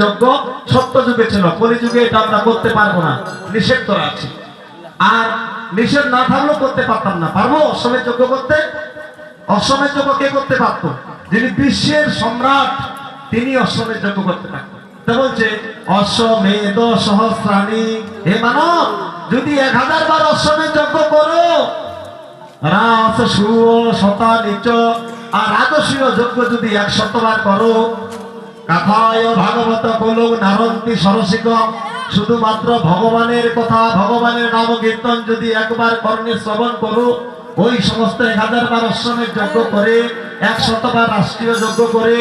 যজ্ঞ সত্য যুগে ছিল, কলিযুগে এটা আমরা করতে পারবো না, নিষেধ করা আছে। আর নিষেধ না থাকলেও করতে পারতাম না। পারবো অশ্বমেধ যজ্ঞ করতে? অশ্বমেধ যজ্ঞ কে করতে পারতো? যিনি বিশ্বের সম্রাট, তিনি অশ্বমেধ যজ্ঞ করতে পারতেন। তা বলছে অশ্বমেধ সহস্রাণী, হে মানব, যদি 1000 বার অশ্বমেধ যজ্ঞ করো, রাস সুয় শতা নিচ, আর রাজসূয় যজ্ঞ যদি 100 বার করো, কথায় ভাগবত কলৌ নারন্তি সরসিক, শুধুমাত্র ভগবানের কথা, ভগবানের নাম কীর্তন যদি একবার কর্ণে শ্রবণ করো, ওই সমস্ত 1000 বার অশ্বমেধ যজ্ঞ করে, 100 বার রাষ্ট্রীয় যজ্ঞ করে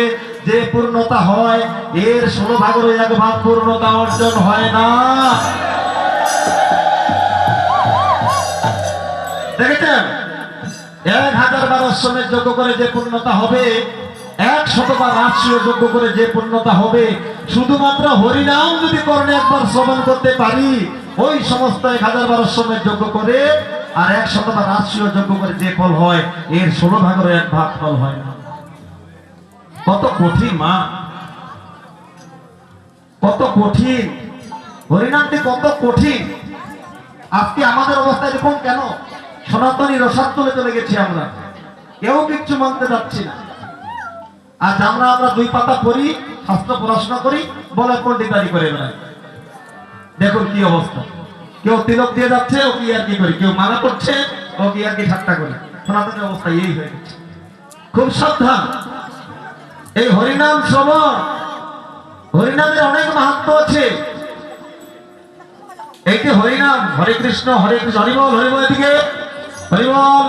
যে পূর্ণতা হয়, এর 16 ভাগের 1 ভাগ পূর্ণতা অর্জন হয় না। দেখেছেন? 1000 বার অশ্বমেধ যজ্ঞ করে যে পূর্ণতা হবে, 100 বার রাষ্ট্রীয় যজ্ঞ করে যে পূর্ণতা হবে, শুধুমাত্র হরিনাম যদি কর্ণে একবার শ্রবণ করতে পারি, ওই সমস্ত 1000 বার অশ্বমেধ যজ্ঞ করে আর 100 বার রাষ্ট্রীয় যজ্ঞ করে যে ফল হয়, এর 16 ভাগের 1 ভাগ ফল হয় না। কত কঠিন মা, কত কঠিন হরিনামটি, কত কঠিন। আজকে আমাদের অবস্থা এরকম কেন? সনাতনী রসাতলে চলে গেছি আমরা, কেউ কিচ্ছু মানতে যাচ্ছি না। আজ আমরা 2 পাতা পড়ি, শাস্ত্র পড়াশোনা করি, বলে পণ্ডিতারি করে বেড়াই। দেখুন কি অবস্থা। কেউ তিলক দিয়ে যাচ্ছে, ও কি আর কি করি, কেউ মালা করছে, ও কি আর কি ঠাট্টা করি। সনাতনের অবস্থা এই হয়ে গেছে। খুব সাবধান। এই হরিনাম শ্রবণ, হরিনামের অনেক মাহাত্ম্য আছে। এই যে হরিনাম, হরে কৃষ্ণ হরে কৃষ্ণ, হরিবল হরিবল, এদিকে হরিবল।